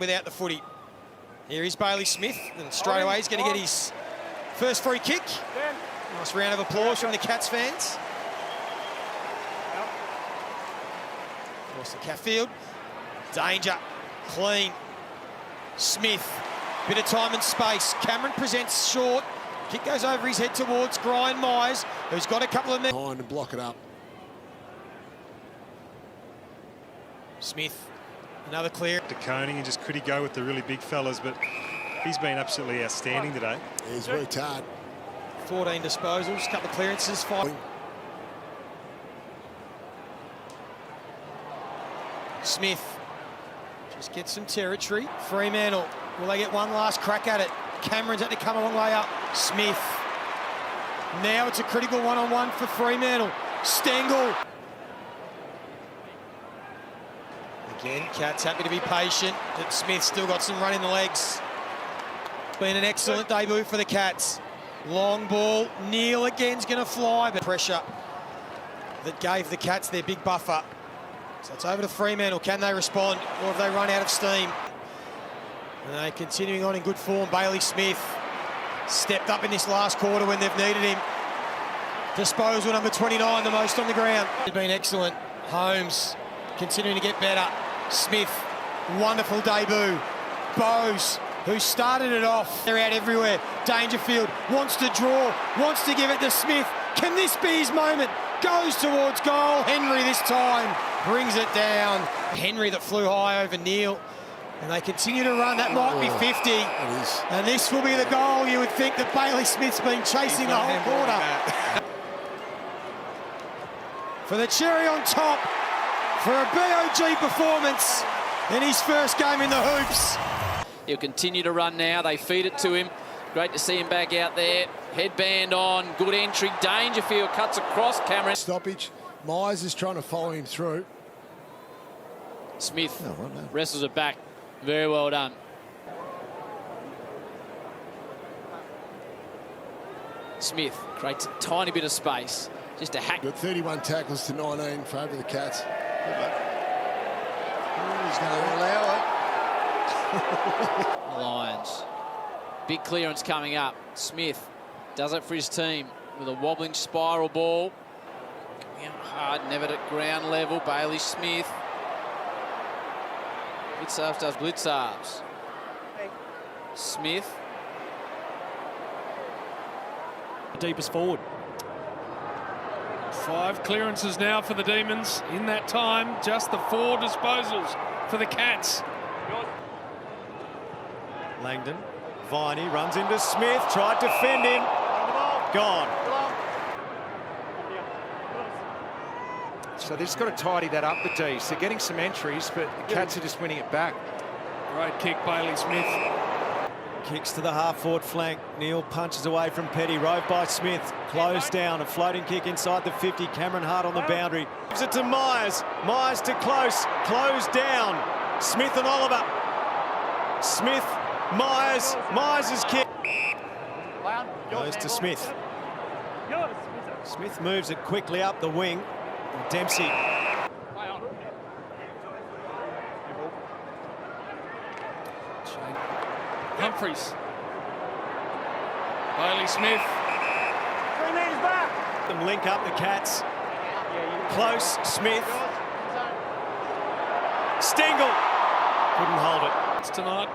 without the footy. Here is Bailey Smith, and straight away he's going to get his first free kick. Nice round of applause from the Cats fans. Across the Catfield. Danger. Clean. Smith. Bit of time and space. Cameron presents short. Kick goes over his head towards Brian Myers, who's got a couple of men behind and block it up. Smith. Another clear. To Koning, and just could he go with the really big fellas, but he's been absolutely outstanding today. He's worked hard. 14 disposals, couple of clearances, 5. Smith just gets some territory. Fremantle, will they get one last crack at it? Cameron's had to come a long way up. Smith. Now it's a critical one-on-one for Fremantle. Stengel. Again, Cats happy to be patient, but Smith's still got some run in the legs. Been an excellent debut for the Cats. Long ball, Neil again's going to fly, but pressure that gave the Cats their big buffer. So it's over to Fremantle. Can they respond, or have they run out of steam? And they're continuing on in good form. Bailey Smith stepped up in this last quarter when they've needed him. Disposal number 29, the most on the ground. It's been excellent. Holmes continuing to get better. Smith, wonderful debut. Bowes, who started it off. They're out everywhere. Dangerfield wants to draw, wants to give it to Smith. Can this be his moment? Goes towards goal. Henry this time brings it down. Henry that flew high over Neil. And they continue to run. That might be 50. And this will be the goal. You would think that Bailey Smith's been chasing the whole quarter. For the cherry on top, for a BOG performance in his first game in the hoops. He'll continue to run now. They feed it to him. Great to see him back out there. Headband on. Good entry. Dangerfield cuts across. Cameron. Stoppage. Myers is trying to follow him through. Smith wrestles it back. Very well done. Smith creates a tiny bit of space. Just a hack. Got 31 tackles to 19 in favour of the Cats. He's going to allow it. Lions. Big clearance coming up. Smith does it for his team with a wobbling spiral ball. Coming out hard, never at ground level. Bailey Smith. Blitzarves does Blitzarves. Smith. Deepest forward. 5 clearances now for the Demons. In that time, just the 4 disposals for the Cats. Langdon. Viney runs into Smith, tried to fend him. Gone. So they've just got to tidy that up, the D's. They're getting some entries, but the Cats are just winning it back. Great kick, Bailey Smith. Kicks to the half-forward flank. Neil punches away from Petty. Rove by Smith. Closed down. A floating kick inside the 50. Cameron Hart on the boundary. Gives it to Myers. Myers to Close. Closed down. Smith and Oliver. Smith. Myers. Myers' kick. Goes to Smith. Smith moves it quickly up the wing. And Dempsey. Humphreys. Bailey Smith. 3 metres back. Them link up the Cats. Close. Smith. Stengel. Couldn't hold it. It's tonight.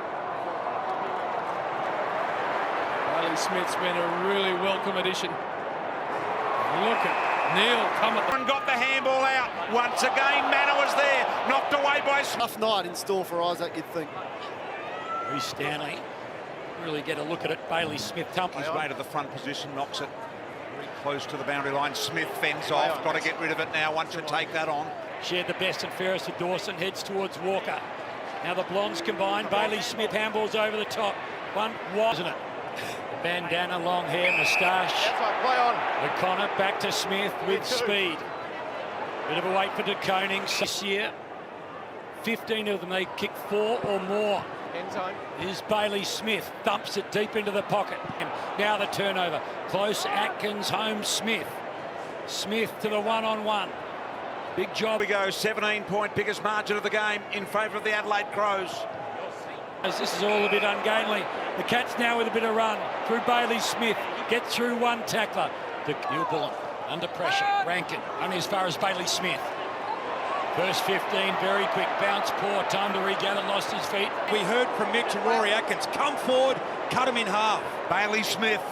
Bailey Smith's been a really welcome addition. Look at Neil come at and got the handball out. Once again, Manor was there. Knocked away by... Tough night in store for Isaac, you'd think. Reece Stanley. Really get a look at it. Bailey Smith His way to the front position, knocks it very close to the boundary line. Smith fends off. Got to get rid of it now once you take that on. shared the best and fairest with Dawson. Heads towards Walker. Now the Blondes combine. Bailey Smith handballs over the top. One wasn't it? The bandana, long hair, moustache. Play on. O'Connor back to Smith with speed. Bit of a wait for De Koning this year. 15 of them, they kick 4 or more. End zone. Is Bailey Smith, thumps it deep into the pocket. And now the turnover. Close, Atkins, Holmes, Smith. Smith to the one-on-one. Big job. We go, 17-point biggest margin of the game in favour of the Adelaide Crows. This is all a bit ungainly. The Cats now with a bit of run through Bailey Smith. Gets through one tackler. Neil Bullen under pressure. Rankin only as far as Bailey Smith. First 15, very quick bounce, poor time to regather, lost his feet. We heard from Mitch and Rory Atkins. Come forward, cut him in half. Bailey Smith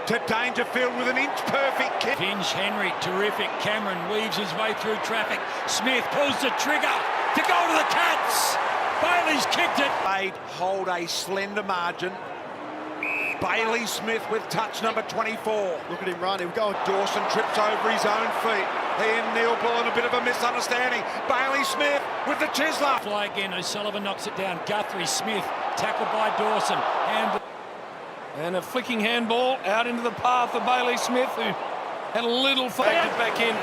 to Dangerfield with an inch-perfect kick. Finch, Henry, terrific. Cameron weaves his way through traffic. Smith pulls the trigger to go to the Cats. Bailey's kicked it. They'd hold a slender margin. Bailey Smith with touch number 24. Look at him run. He'll go. Dawson trips over his own feet. He and Neil Bullen, a bit of a misunderstanding. Bailey Smith with the chisel. Fly again. O'Sullivan knocks it down. Guthrie, Smith, tackled by Dawson. And a flicking handball out into the path of Bailey Smith, who had a little factored back in.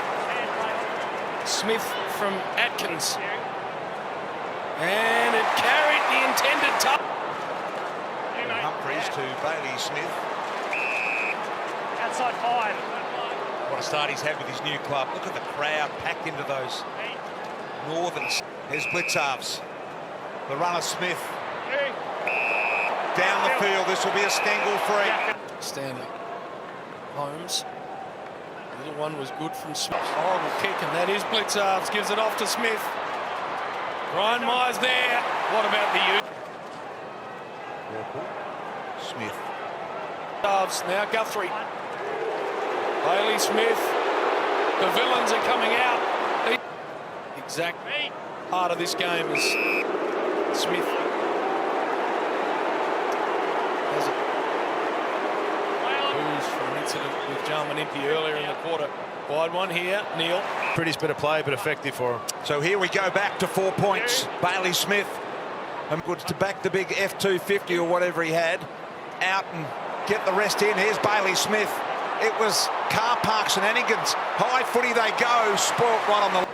Smith from Atkins. And it carried the intended touch. Humphreys to Bailey Smith. Outside 5. What a start he's had with his new club. Look at the crowd packed into those Northerns. There's Blitzarves. The runner Smith. Down the field, this will be a Stengel free. Stanley. Holmes. The little one was good from Smith. Horrible kick, and that is Blitzarves. Gives it off to Smith. Ryan Myers there. What about the youth? Smith. Now Guthrie. Bailey Smith. The villains are coming out. Exact part of this game is Smith. Has it. Booze for an incident with Jarman Impey earlier in the quarter. Wide one here, Neil. Pretty's bit of play, but effective for him. So here we go back to 4 points. Bailey Smith. And good to back the big F250 or whatever he had. Out and get the rest in. Here's Bailey Smith. It was car park shenanigans. High footy they go. Spoilt right on the...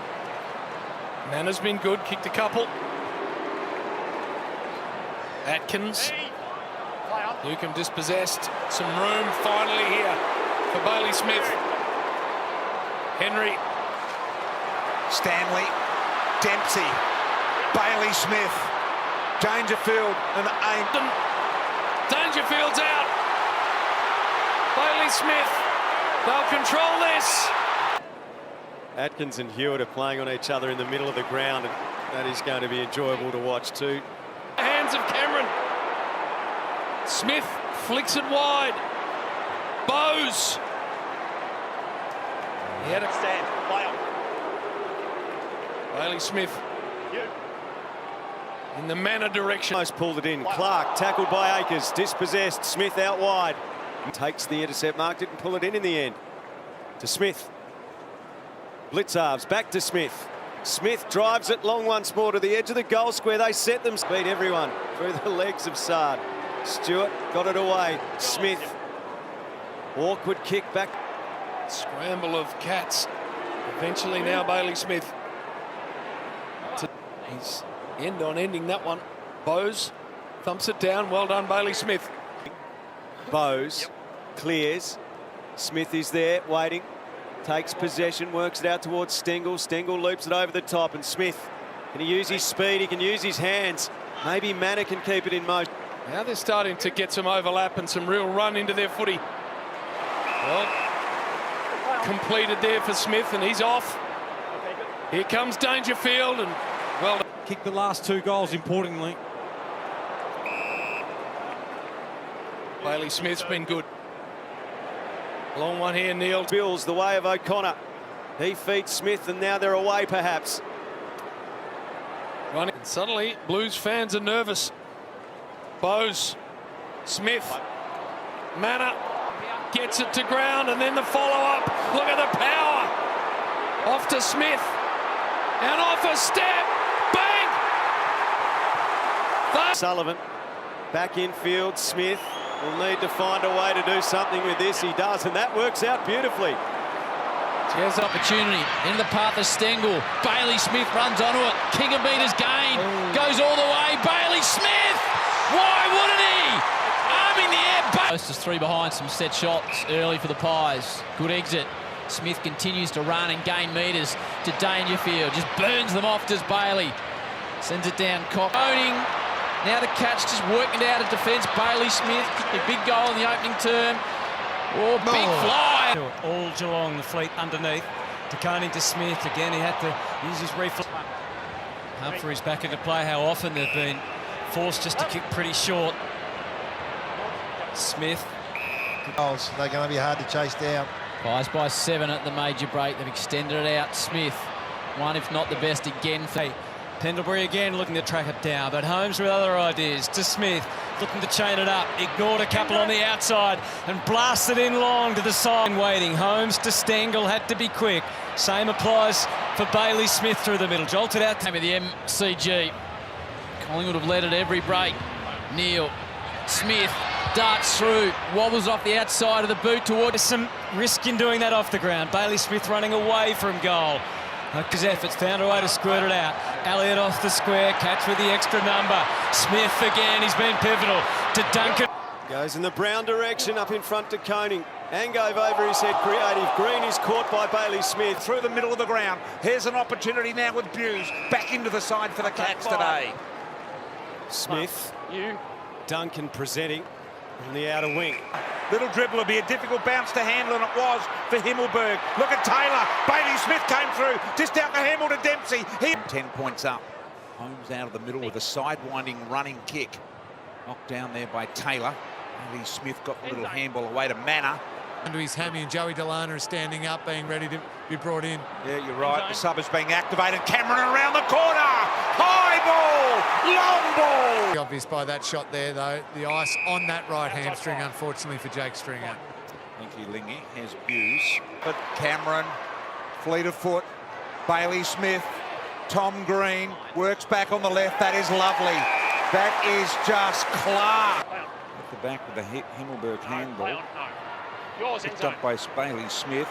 Manner's been good, kicked a couple. Atkins. Newcomb dispossessed. Some room finally here for Bailey Smith. Henry. Stanley. Dempsey. Bailey Smith. Dangerfield and Aim. Dangerfield's out. Bailey Smith. They'll control this. Atkins and Hewitt are playing on each other in the middle of the ground, and that is going to be enjoyable to watch too. Hands of Cameron. Smith flicks it wide. Bowes. He had a stand. Play on. Bailey Smith. In the Manor direction. Almost pulled it in. Clark tackled by Akers, dispossessed. Smith out wide. Takes the intercept mark, didn't pull it in the end. To Smith. Blitzarves back to Smith. Smith drives it long once more to the edge of the goal square. They set them. Beat everyone through the legs of Sard. Stewart got it away. Smith. Awkward kick back. Scramble of Cats. Eventually now Bailey Smith. He's end on ending that one. Bowes thumps it down. Well done, Bailey Smith. Bowes clears. Smith is there waiting. Takes possession, works it out towards Stengel. Stengel loops it over the top, and Smith, can he use his speed? He can use his hands. Maybe Manor can keep it in motion. Now they're starting to get some overlap and some real run into their footy. Well, completed there for Smith, and he's off. Here comes Dangerfield, and well, Kicked the last 2 goals, importantly. Bailey Smith's been good. Long one here, Neil. Bills the way of O'Connor. He feeds Smith, and now they're away perhaps. Running. Suddenly, Blues fans are nervous. Bowes, Smith, Manor gets it to ground, and then the follow-up. Look at the power. Off to Smith, and off a step. Bang! Sullivan back infield. Smith will need to find a way to do something with this. He does, and that works out beautifully. Here's opportunity into the path of Stengel. Bailey Smith runs onto it. King of Beaters gain. Goes all the way. Bailey Smith! Why wouldn't he? Arm in the air. Post is 3 behind. Some set shots early for the Pies. Good exit. Smith continues to run and gain metres to Dangerfield. Just burns them off, does Bailey. Sends it down. Owning Now the catch just working it out of defence. Bailey Smith kicked a big goal in the opening term. Oh, big fly. All Geelong, the fleet underneath. De Koning to Smith. Again, he had to use his reflex. Humphreys back into play. How often they've been forced just to kick pretty short. Smith. Goals. They're going to be hard to chase down. Pies by 7 at the major break. They've extended it out. Smith, one if not the best again. Pendlebury again looking to track it down, but Holmes with other ideas. To Smith, looking to chain it up. Ignored a couple on the outside and blasted in long to the side. Waiting. Holmes to Stengel, had to be quick. Same applies for Bailey Smith through the middle. Jolted out to the MCG. Collingwood have led at every break. Neil, Smith, darts through, wobbles off the outside of the boot towards. some risk in doing that off the ground. Bailey Smith running away from goal. His efforts found a way to squirt it out. Elliott off the square, catch with the extra number. Smith again, he's been pivotal to Duncan. Goes in the Brown direction, up in front to Koning. Angove over his head, creative. Green is caught by Bailey Smith. Through the middle of the ground. Here's an opportunity now with Buse. Back into the side for the Cats today. Smith, Duncan presenting on the outer wing. Little dribble will be a difficult bounce to handle, and it was for Himmelberg. Look at Taylor. Bailey Smith came through. Just out the Hamill to Dempsey. 10 points up. Holmes out of the middle with a sidewinding running kick. Knocked down there by Taylor. Bailey Smith got the little handball away to Manor. Under his hammy, and Joey Delana is standing up, being ready to be brought in. Yeah, you're right. The sub is being activated. Cameron around the corner. High ball. Long ball. Obvious by that shot there, though. The ice on that right hamstring, unfortunately, for Jake Stringer. Thank you, Lingy. Here's Buse. But Cameron, fleet of foot. Bailey Smith. Tom Green works back on the left. That is lovely. That is just class. At the back with the Himmelberg handball. Picked up by Bailey Smith.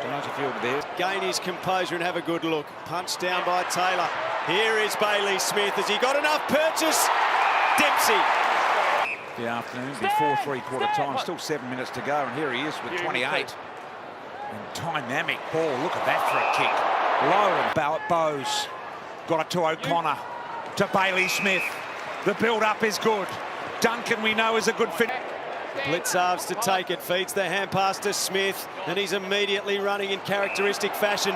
Dangerfield there. Gain his composure and have a good look. Punched down by Taylor. Here is Bailey Smith. Has he got enough purchase? Dempsey. The afternoon before three-quarter time. Still 7 minutes to go, and here he is with 28. And dynamic ball. Look at that for a kick. Low and Bowes. Got it to O'Connor. To Bailey Smith. The build-up is good. Duncan, we know, is a good fit. Blitzarves to take it, feeds the hand pass to Smith, and he's immediately running in characteristic fashion.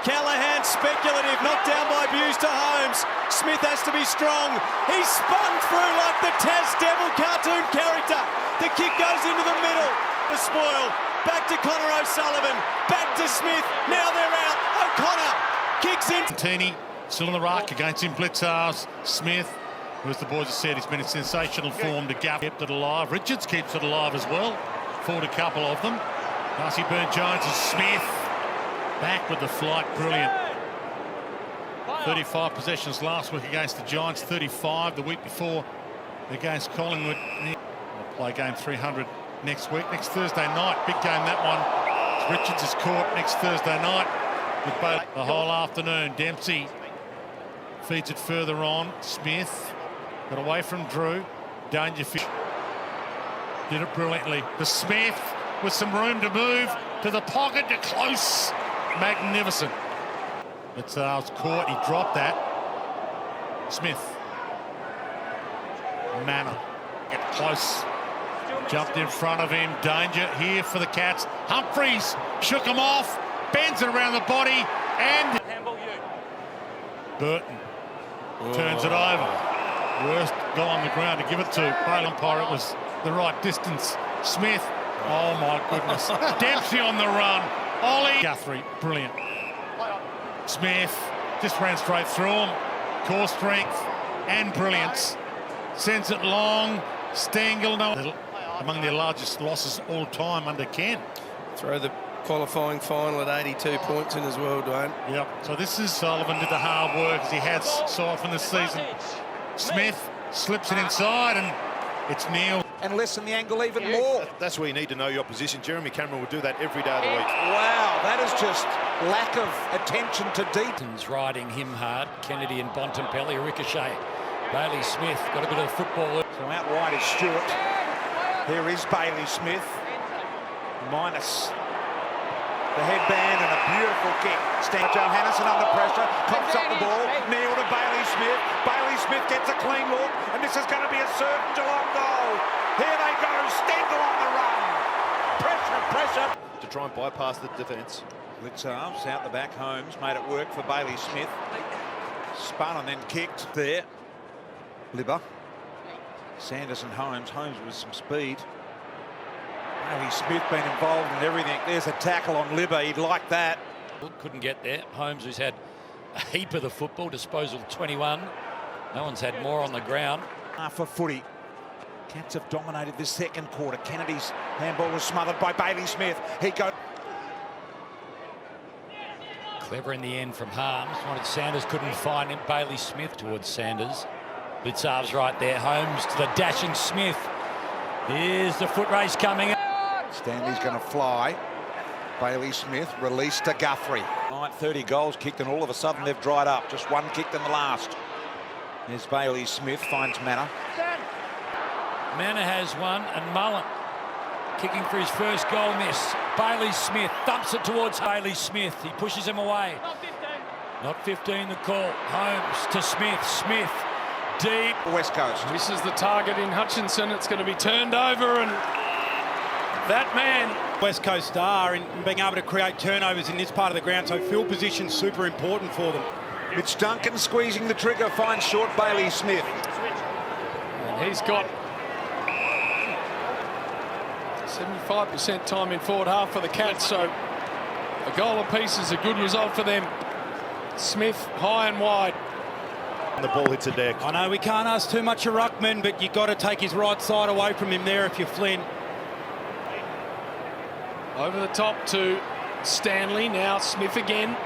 Callahan, speculative, knocked down by Buse to Holmes. Smith has to be strong. He's spun through like the Taz Devil cartoon character. The kick goes into the middle. The spoil. Back to Connor O'Sullivan. Back to Smith. Now they're out. O'Connor kicks in. Tini still in the ruck against him. Blitzarves. Smith. As the boys have said, he's been in sensational form. To Gaff kept it alive. Richards keeps it alive as well. Fought a couple of them. Darcy Byrne-Jones and Smith back with the flight. Brilliant. 35 possessions last week against the Giants. 35 the week before against Collingwood. They'll play game 300 next week. Next Thursday night. Big game, that one. Richards is caught next Thursday night with both the whole afternoon. Dempsey feeds it further on. Smith got away from Drew. Dangerfield did it brilliantly. The Smith with some room to move to the pocket to close. Magnificent. It's caught. He dropped that. Smith. Manor. Get close. Jumped in front of him. Danger here for the Cats. Humphreys shook him off. Bends it around the body. And Burton turns it over. Worst goal on the ground to give it to. Bailey umpire, it was the right distance. Smith, oh my goodness. Dempsey on the run. Ollie. Guthrie, brilliant. Smith just ran straight through him. Core strength and brilliance. Sends it long. Stengel, among their largest losses all time under Ken. Throw the qualifying final at 82 points in as well, Dwayne. Yep. So this is Sullivan did the hard work as he has so often this season. Smith slips it inside and it's Neil. And lessen the angle even more. That's where you need to know your position. Jeremy Cameron will do that every day of the week. Wow, that is just lack of attention to detail. Riding him hard. Kennedy and Bontempelli ricochet. Bailey Smith got a bit of football. So out wide is Stewart. Here is Bailey Smith. Minus The headband and a beautiful kick. Stan Johannesson under pressure, coughs up the ball, Neil to Bailey Smith. Bailey Smith gets a clean look, and this is going to be a certain Geelong goal. Here they go, Stengel on the run. Pressure. To try and bypass the defence. Blitzarves out the back, Holmes made it work for Bailey Smith. Spun and then kicked there. Libba. Sanders and Holmes. Holmes with some speed. Bailey Smith been involved in everything. There's a tackle on Libba. He'd like that. Couldn't get there. Holmes, who's had a heap of the football, disposal 21. No one's had more on the ground. For footy. Cats have dominated this second quarter. Kennedy's handball was smothered by Bailey Smith. He goes. Clever in the end from Harms. Wanted Sanders, couldn't find him. Bailey Smith towards Sanders. Blitzarves right there. Holmes to the dashing Smith. Here's the foot race coming. Stanley's going to fly. Bailey Smith released to Guthrie. 30 goals kicked, and all of a sudden they've dried up. Just one kicked in the last. There's Bailey Smith, finds Manor. Manor has one, and Mullen kicking for his first goal miss. Bailey Smith thumps it towards Bailey Smith. He pushes him away. Not 15 the call. Holmes to Smith. Smith deep. West Coast. This is the target in Hutchinson. It's going to be turned over, and that man. West Coast are in being able to create turnovers in this part of the ground, so field position's super important for them. Mitch Duncan squeezing the trigger, finds short Bailey Smith. And he's got 75% time in forward half for the Cats, so a goal apiece is a good result for them. Smith high and wide. And the ball hits a deck. I know we can't ask too much of Ruckman, but you've got to take his right side away from him there if you're Flynn. Over the top to Stanley. Now Smith again.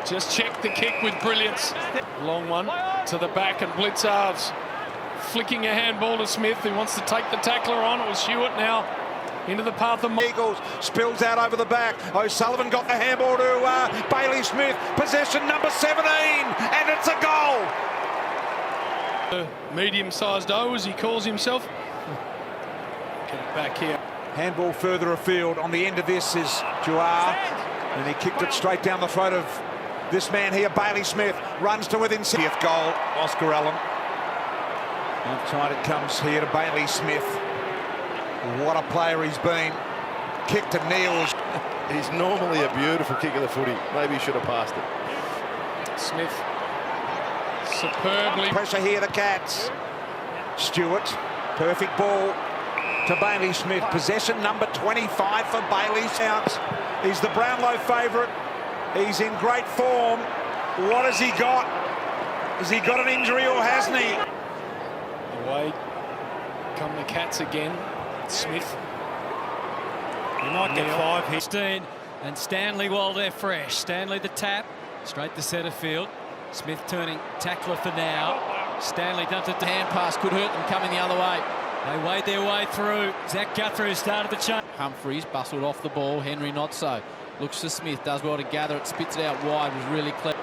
Just checked the kick with brilliance. Long one to the back, and Blitzarves flicking a handball to Smith, who wants to take the tackler on. It was Hewitt now into the path of Eagles. Spills out over the back. O'Sullivan got the handball to Bailey Smith. Possession number 17, and it's a goal. Medium-sized O, as he calls himself. Get it back here. Handball further afield. On the end of this is Juar, and he kicked it straight down the throat of this man here, Bailey Smith. Runs to within 60th goal. Oscar Allen. Outside it comes here to Bailey Smith. What a player he's been. Kick to Neil. He's normally a beautiful kick of the footy. Maybe he should have passed it. Smith superbly. Pressure here, the Cats. Stewart. Perfect ball to Bailey Smith. Possession number 25 for Bailey. Counts. He's the Brownlow favourite. He's in great form. What has he got? Has he got an injury, or hasn't he? Away come the Cats again. Smith. He might get 5 here. 16, and Stanley while they're fresh. Stanley the tap, straight to centre field. Smith turning tackler for now. Stanley dumps it to hand pass, could hurt them coming the other way. They wade their way through. Zach Guthrie started the change. Humphreys bustled off the ball. Henry not so. Looks to Smith, does well to gather it, spits it out wide, was really clever.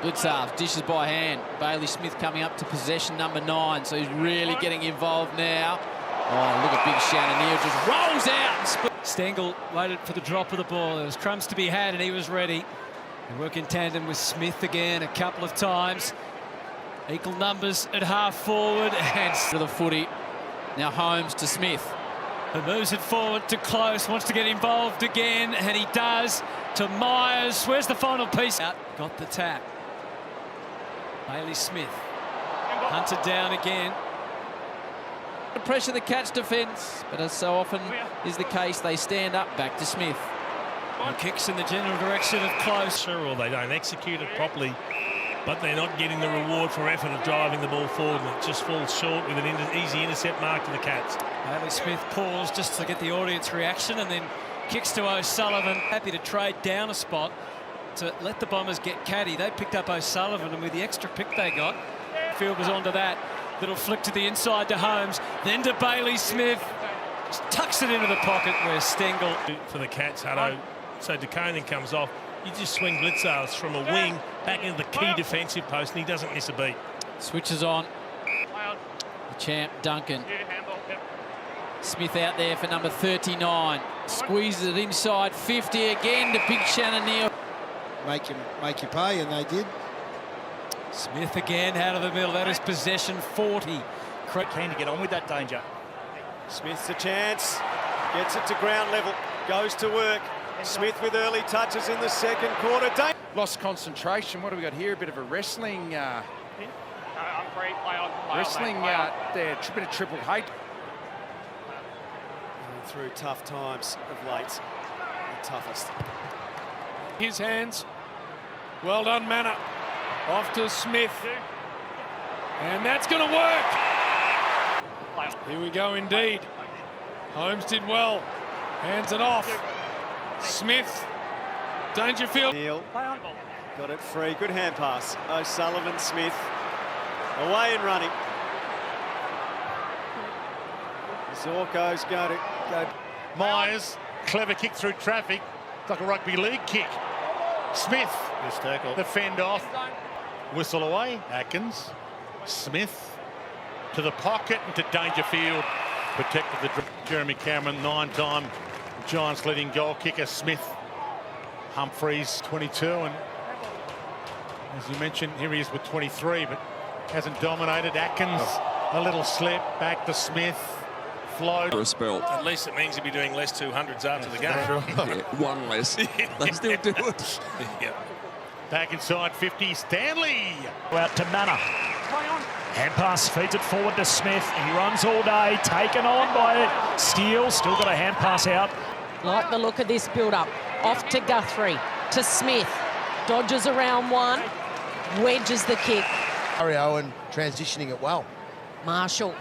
Blitzarves dishes by hand. Bailey Smith coming up to possession number 9, so he's really getting involved now. Oh, look at big Shannon here, just rolls out. And Stengel waited for the drop of the ball. There was crumbs to be had, and he was ready. They work in tandem with Smith again a couple of times. Equal numbers at half forward, and to the footy. Now Holmes to Smith. He moves it forward to Close, wants to get involved again, and he does. To Myers. Where's the final piece? Out, got the tap. Bailey Smith hunted down again. The pressure the Cats defence, but as so often is the case, they stand up. Back to Smith. And kicks in the general direction of Close. Or they don't execute it properly, but they're not getting the reward for effort of driving the ball forward, and it just falls short with an easy intercept mark to the Cats. Bailey Smith paused just to get the audience reaction, and then kicks to O'Sullivan. Happy to trade down a spot to let the Bombers get caddy. They picked up O'Sullivan, and with the extra pick they got, field was onto that. Little flick to the inside to Holmes, then to Bailey Smith. Just tucks it into the pocket where Stengel. For the Cats, Hutto. So DeConing comes off. You just swing Blitzarves from a wing back into the key defensive post, and he doesn't miss a beat. Switches on. The champ, Duncan. Smith out there for number 39. Squeezes it inside 50 again to Big Shannon Neal. Make you pay, and they did. Smith again out of the middle. That is possession 40. Keen to get on with that danger. Smith's a chance. Gets it to ground level. Goes to work. Smith with early touches in the second quarter. Lost concentration. What do we got here? A bit of a wrestling. There. Bit of triple height. Going through tough times of late. The toughest. His hands. Well done, Manor. Off to Smith. And that's going to work. Here we go indeed. Holmes did well. Hands it off. Smith. Dangerfield. Neal got it free. Good hand pass. O'Sullivan, Smith. Away and running. Zorko's going to go. Myers, clever kick through traffic. It's like a rugby league kick. Smith, the fend off. Whistle away. Atkins. Smith to the pocket and to Dangerfield. Protected the Jeremy Cameron, 9-time Giants leading goal kicker. Smith. Humphreys, 22. And as you mentioned, here he is with 23, but hasn't dominated. Atkins, a little slip. Back to Smith. Flowed. For a spell. At least it means he'll be doing less 200s after the game. Yeah, one less. They still do it. Yeah. Back inside 50, Stanley. Out to Manor. Hand pass, feeds it forward to Smith. He runs all day, taken on by Steele. Still got a hand pass out. Like the look of this build-up. Off to Guthrie, to Smith. Dodges around one, wedges the kick. Harry Owen transitioning it well. Marshall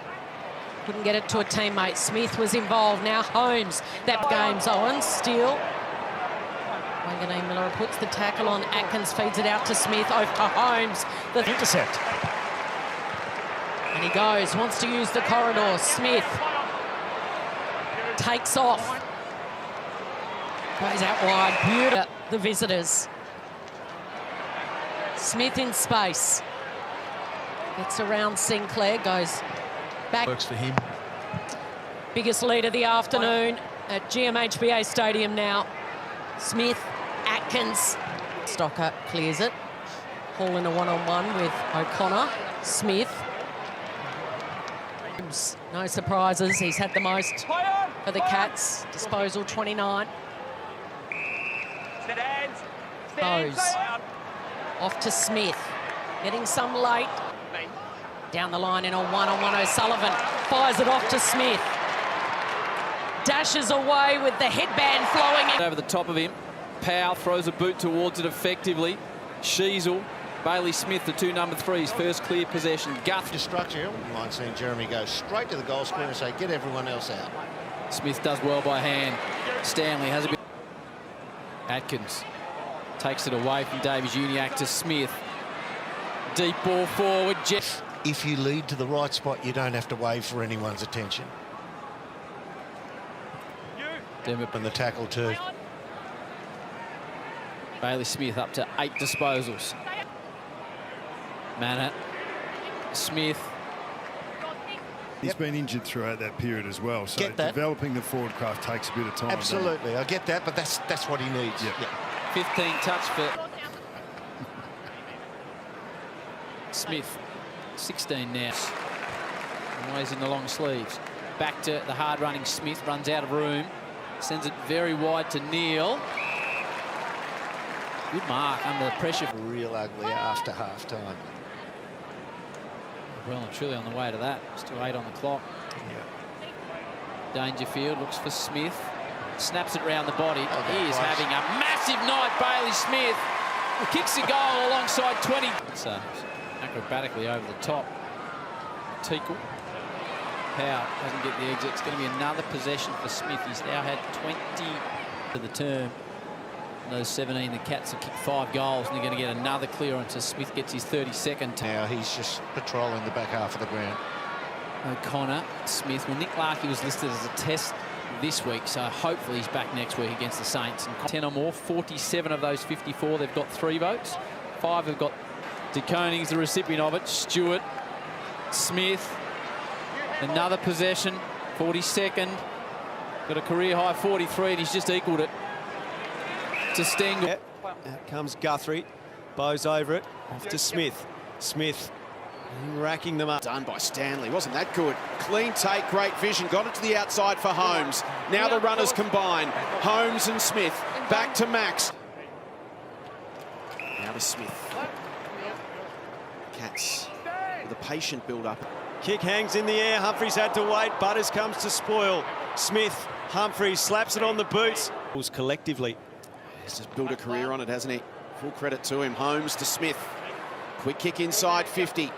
couldn't get it to a teammate. Smith was involved. Now Holmes. That game's Owen. Steele. Wanganeen Miller puts the tackle on. Atkins feeds it out to Smith. Over to Holmes. The intercept. And he goes. Wants to use the corridor. Smith takes off. Goes out wide. Beautiful. The visitors. Smith in space. Gets around Sinclair. Goes back. Works for him. Biggest lead of the afternoon at GMHBA Stadium now. Smith, Atkins. Stocker clears it. Hall in a one-on-one with O'Connor. Smith. No surprises. He's had the most for the Cats. Disposal 29. Bose. Off to Smith. Getting some late. Down the line in a one-on-one. O'Sullivan fires it off to Smith. Dashes away with the headband flowing in. Over the top of him. Powell throws a boot towards it effectively. Sheasel, Bailey Smith, the two number threes. First clear possession. Guth. Structure. I wouldn't mind seeing Jeremy go straight to the goal square and say, get everyone else out. Smith does well by hand. Stanley has a bit. Atkins takes it away from Davies Uniacke to Smith. Deep ball forward. If you lead to the right spot, you don't have to wave for anyone's attention. And the tackle too. Bailey Smith up to 8 disposals. Manor, Smith. He's been injured throughout that period as well, so developing the forward craft takes a bit of time. Absolutely, I get that, but that's what he needs. Yeah. 15 touch for Smith. 16 now. Always in the long sleeves. Back to the hard-running Smith. Runs out of room. Sends it very wide to Neal. Good mark under the pressure. Real ugly after half-time. Well and truly on the way to that. Still 8 on the clock. Yeah. Dangerfield looks for Smith. Snaps it round the body. He is having a massive night, Bailey Smith. Kicks a goal alongside 20. It's acrobatically over the top. Teakle. Powell doesn't get the exit. It's going to be another possession for Smith. He's now had 20 for the term. And those 17, the Cats have kicked 5 goals, and they're going to get another clearance as Smith gets his 32nd. Now he's just patrolling the back half of the ground. O'Connor, Smith. Well, Nick Larkey was listed as a test this week, so hopefully he's back next week against the Saints. And 10 or more, 47 of those 54, they've got 3 votes. 5 have got. De Koning's the recipient of it. Stewart, Smith, another possession, 42nd. Got a career high 43 and he's just equalled it to Stengel. Yep. Out comes Guthrie. Bows over it. Off to Smith. Smith racking them up. Done by Stanley. Wasn't that good? Clean take, great vision. Got it to the outside for Holmes. Now the runners combine. Holmes and Smith. Back to Max. Now to Smith. Cats with a patient build-up. Kick hangs in the air. Humphries had to wait. Butters comes to spoil. Smith, Humphries slaps it on the boots. Collectively. He's just built a career on it, hasn't he? Full credit to him. Holmes to Smith. Quick kick inside 50.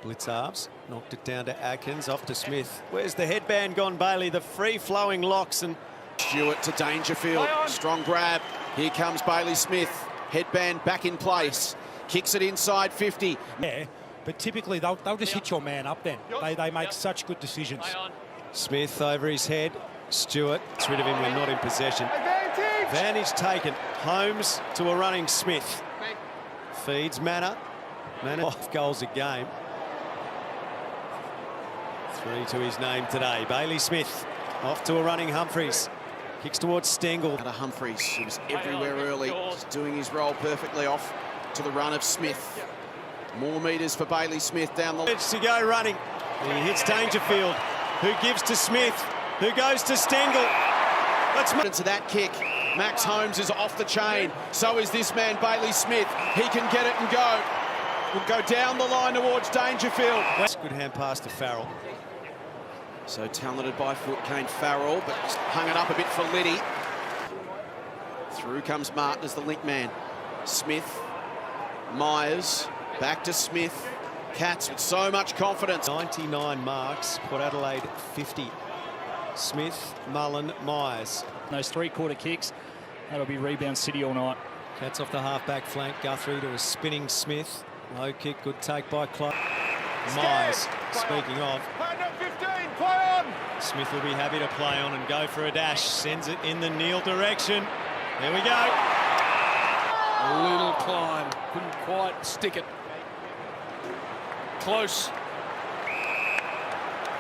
Blitzarves knocked it down to Atkins, off to Smith. Where's the headband gone, Bailey? The free-flowing locks and... Stewart to Dangerfield. Strong grab. Here comes Bailey Smith. Headband back in place. Kicks it inside 50. Yeah, but typically they'll just hit your man up then. They make such good decisions. Smith over his head. Stewart gets rid of him when not in possession. Advantage taken. Holmes to a running Smith. Feeds Manor. Manor 5 goals a game. 3 to his name today. Bailey Smith off to a running Humphries. Kicks towards Stengel. To Humphries, he was everywhere early, just doing his role perfectly. Off to the run of Smith. More metres for Bailey Smith down the... Edge to go running. He hits Dangerfield, who gives to Smith, who goes to Stengel. Let's move to that kick. Max Holmes is off the chain. So is this man, Bailey Smith. He can get it and go. Will go down the line towards Dangerfield. Good hand pass to Farrell. So talented by foot came Farrell, but hung it up a bit for Liddy. Through comes Martin as the link man. Smith, Myers, back to Smith. Cats with so much confidence. 99 marks, Port Adelaide 50. Smith, Mullen, Myers. Those 3-quarter kicks, that'll be rebound city all night. Cats off the half-back flank. Guthrie to a spinning Smith. Low kick, good take by Clark. Myers, speaking of. Smith will be happy to play on and go for a dash. Sends it in the Neil direction. There we go. A little climb. Couldn't quite stick it. Close.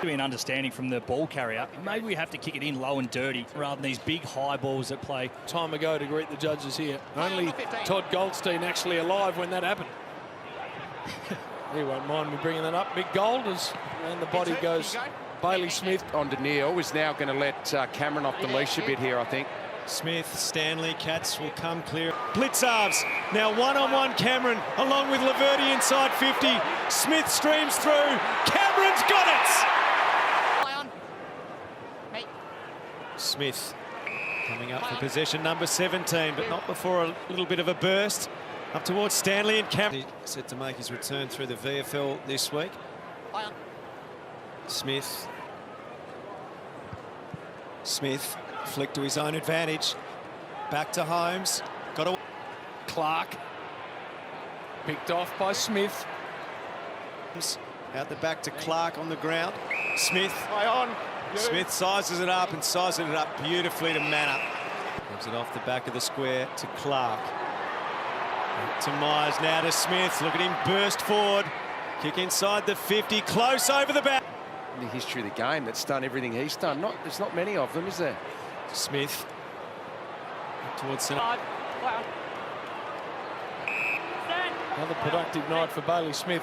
To be an understanding from the ball carrier. Maybe we have to kick it in low and dirty rather than these big high balls that play. Time ago to greet the judges here. Only Todd Goldstein actually alive when that happened. He won't mind me bringing that up. Big Golders, and the body goes. Bailey Smith on to Neil is now going to let Cameron off the leash a bit here, I think. Smith, Stanley, Cats will come clear. Blitzarves, now one-on-one Cameron, along with Laverty inside 50. Smith streams through, Cameron's got it! Smith coming up for possession number 17, but not before a little bit of a burst. Up towards Stanley and Cameron. Set to make his return through the VFL this week. Smith. Smith flick to his own advantage. Back to Holmes. Got a Clark. Picked off by Smith. Out the back to Clark on the ground. Smith. Smith sizes it up and sizes it up beautifully to Manor. Gives it off the back of the square to Clark. Back to Myers, now to Smith. Look at him burst forward. Kick inside the 50, close over the back. In the history of the game that's done everything he's done. There's not many of them, is there? Smith. Up towards centre. Another productive night for Bailey Smith.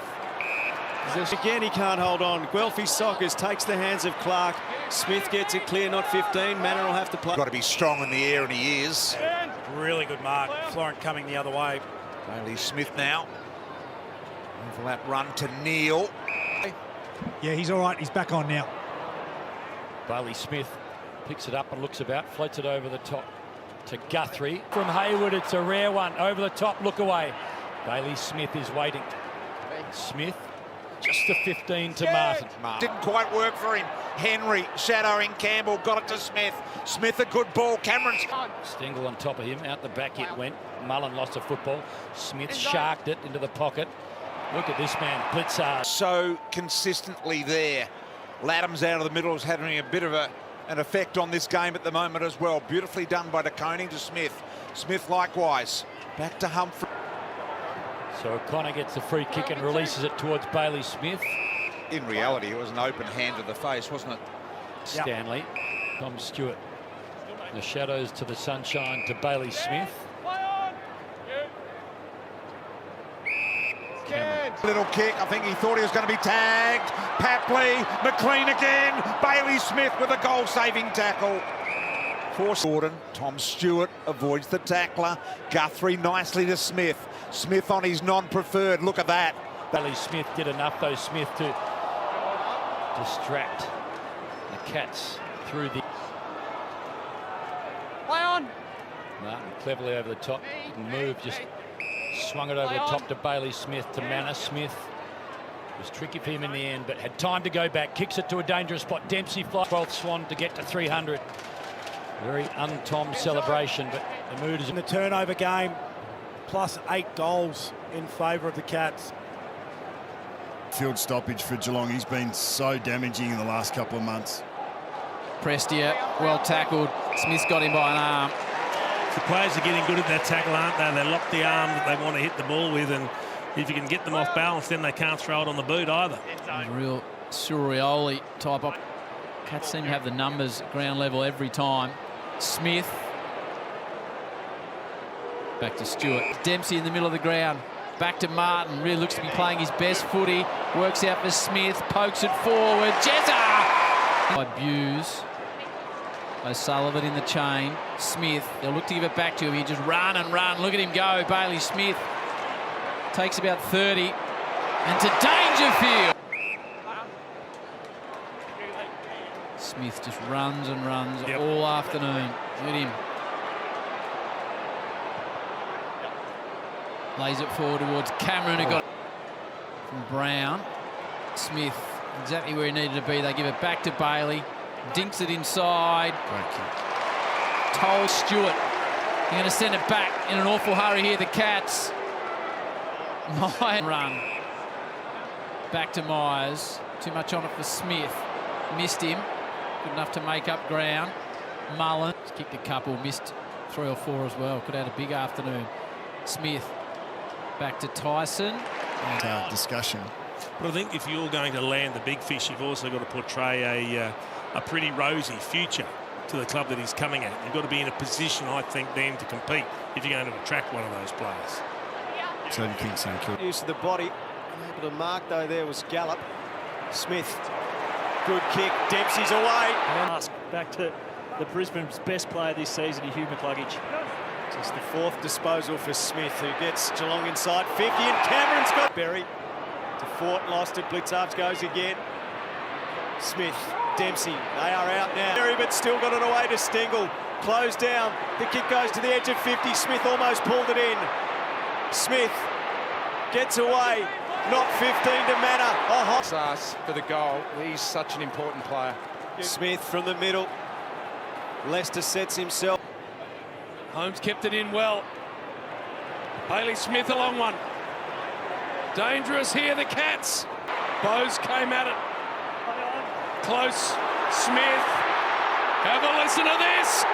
Again, he can't hold on. Guelphy Sockers takes the hands of Clark. Smith gets it clear, not 15. Manor will have to play. Got to be strong in the air, and he is. Really good mark. Florent coming the other way. Bailey Smith now. For that run to Neil. Yeah, he's all right. He's back on now. Bailey Smith picks it up and looks about, floats it over the top to Guthrie. From Hayward, it's a rare one. Over the top, look away. Bailey Smith is waiting. Smith, just a 15 to Martin. Didn't quite work for him. Henry shadowing Campbell, got it to Smith. Smith a good ball. Cameron's... Stengel on top of him, out the back it went. Mullen lost the football. Smith sharked it into the pocket. Look at this man, Blitzard. So consistently there. Laddam's out of the middle is having a bit of an effect on this game at the moment as well. Beautifully done by DeConing to Smith. Smith likewise. Back to Humphrey. So O'Connor gets the free kick and releases it towards Bailey Smith. In reality, it was an open hand to the face, wasn't it? Stanley Tom Stewart. The shadows to the sunshine to Bailey Smith. Little kick. I think he thought he was going to be tagged. Papley, McLean again. Bailey Smith with a goal-saving tackle. For Gordon, Tom Stewart avoids the tackler. Guthrie nicely to Smith. Smith on his non-preferred. Look at that. Bailey Smith did enough, though, Smith, to distract the Cats through the... Play on! Martin cleverly over the top. Didn't move, just swung it over the top to Bailey Smith, to Manor. Smith was tricky for him in the end, but had time to go back. Kicks it to a dangerous spot. Dempsey flies 12th Swan to get to 300. Very un-Tom celebration, but the mood is... In the turnover game, plus 8 goals in favour of the Cats. Field stoppage for Geelong. He's been so damaging in the last couple of months. Prestia, well tackled. Smith's got him by an arm. The players are getting good at that tackle, aren't they? They lock the arm that they want to hit the ball with, and if you can get them off balance, then they can't throw it on the boot either. Real Surioli type up. Cats seem to have the numbers at ground level every time. Smith. Back to Stewart. Dempsey in the middle of the ground. Back to Martin. Really looks to be playing his best footy. Works out for Smith. Pokes it forward. Jezza! By Buse. O'Sullivan in the chain. Smith. They'll look to give it back to him. He just run and run. Look at him go. Bailey Smith takes about 30. And to Dangerfield. Smith just runs and runs all afternoon. Look at him. Lays it forward towards Cameron, who got it from Brown. Smith, exactly where he needed to be. They give it back to Bailey. Dinks it inside. Told Stewart. They're going to send it back in an awful hurry here, the Cats. Myers run. Back to Myers. Too much on it for Smith. Missed him. Good enough to make up ground. Mullen. He's kicked a couple, missed 3 or 4 as well. Could have had a big afternoon. Smith. Back to Tyson. Discussion. But I think if you're going to land the big fish, you've also got to portray a pretty rosy future to the club that he's coming at. You've got to be in a position, I think, then to compete if you're going to attract one of those players. So you think so? Use of the body. Able to mark, though, there was Gallup. Smith. Good kick. Dempsey's away. Back to the Brisbane's best player this season, Hugh McCluggage. Just the 4th disposal for Smith, who gets Geelong inside 50, and Cameron's got Berry. To Fort, lost it. Blitzarves goes again. Smith, Dempsey, they are out now. Berry, but still got it away to Stengel. Closed down. The kick goes to the edge of 50. Smith almost pulled it in. Smith gets away. Not 15 to Manor. For the goal. He's such an important player. Smith from the middle. Leicester sets himself. Holmes kept it in well. Bailey Smith a long one. Dangerous here, the Cats. Bowes came at it. Close. Smith. Have a listen to this.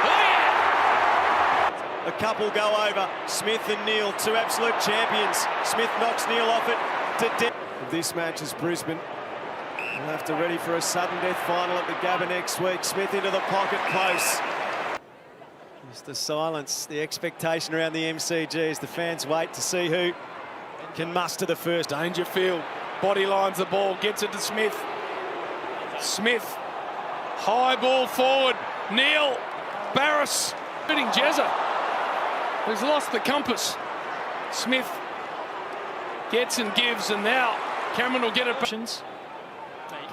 Oh, yeah. A couple go over. Smith and Neil, 2 absolute champions. Smith knocks Neil off it to death. This match is Brisbane. We'll have to ready for a sudden death final at the Gabba next week. Smith into the pocket, close. Just the silence, the expectation around the MCG as the fans wait to see who can muster the first. Dangerfield body lines the ball, gets it to Smith. Smith, high ball forward. Neil, Barris, hitting Jezza, who's lost the compass. Smith gets and gives, and now Cameron will get it.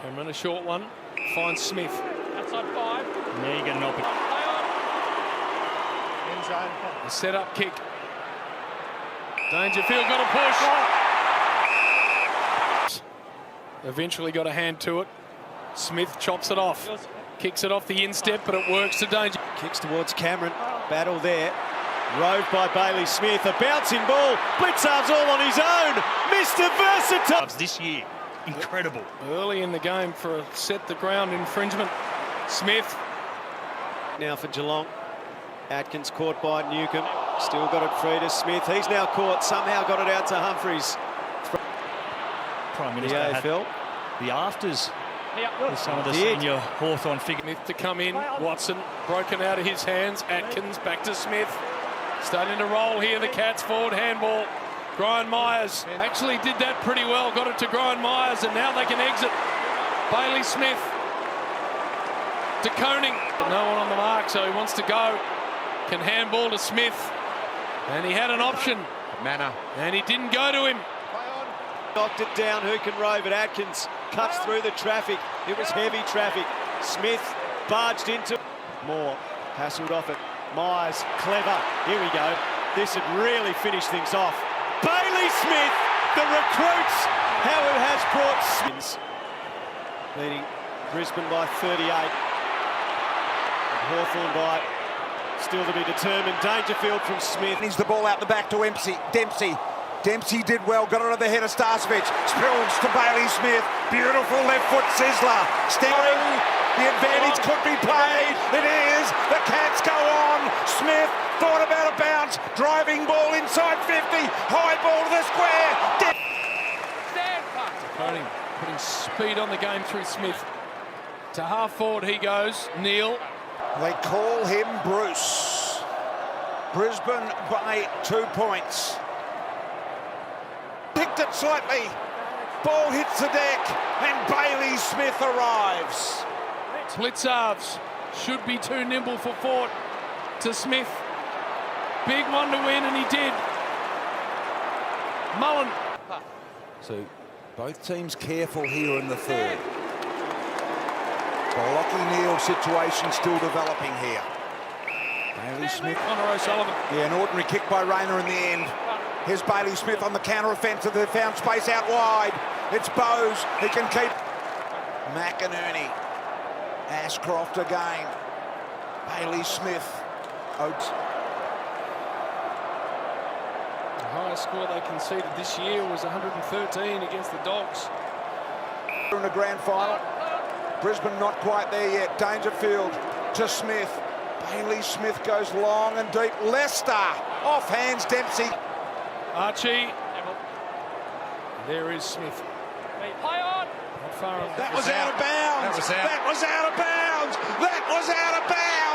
Cameron, a short one, finds Smith. Outside 5. There you get an open. A set-up kick. Dangerfield got a push. Eventually got a hand to it. Smith chops it off. Kicks it off the instep, but it works to Danger. Kicks towards Cameron. Battle there. Roved by Bailey Smith. A bouncing ball. Blitzarves all on his own. Mr. Versatile. This year. Incredible. Early in the game for a set the ground infringement. Smith. Now for Geelong. Atkins caught by Newcomb. Still got it free to Smith. He's now caught. Somehow got it out to Humphries. Prime Minister the AFL. the afters Some of the senior Hawthorn figure. Smith to come in. Watson broken out of his hands. Atkins back to Smith. Starting to roll here. The Cats forward handball. Brian Myers actually did that pretty well. Got it to Brian Myers, and now they can exit. Bailey Smith to Koning. No one on the mark, so he wants to go. Can handball to Smith, and he had an option. Manor. And he didn't go to him. Knocked it down. Who can rove it? Atkins cuts through the traffic. It was heavy traffic. Smith barged into. Moore hassled off it. Myers, clever. Here we go. This had really finished things off. Bailey Smith, the recruits. How it has brought Smith. Leading Brisbane by 38. Hawthorn by still to be determined. Dangerfield from Smith. He's the ball out the back to Dempsey. Dempsey did well, got it on the head of Starcevich. Spills to Bailey Smith. Beautiful left foot sizzler. Staring. The advantage could be played. It is. The Cats go on. Smith thought about a bounce. Driving ball inside 50. High ball to the square. Koning putting speed on the game through Smith. To half forward he goes. Neil. They call him Bruce. Brisbane by 2 points. Picked it slightly. Ball hits the deck and Bailey Smith arrives. Blitzarves should be too nimble for Fort to Smith. Big one to win, and he did. Mullen. So both teams careful here in the third. The Lockie Neal situation still developing here. Bailey Smith. Connor O'Sullivan. Yeah, an ordinary kick by Rayner in the end. Here's Bailey Smith on the counter-offensive. They found space out wide. It's Bowes. He can keep. McInerney. Ashcroft again. Bailey Smith. Oates. The highest score they conceded this year was 113 against the Dogs. In the grand final. Brisbane not quite there yet. Dangerfield to Smith. Bailey Smith goes long and deep. Leicester off hands Dempsey. Archie. There is Smith. High on. Not far on. That was out of bounds. That was out of bounds. That was out of bounds.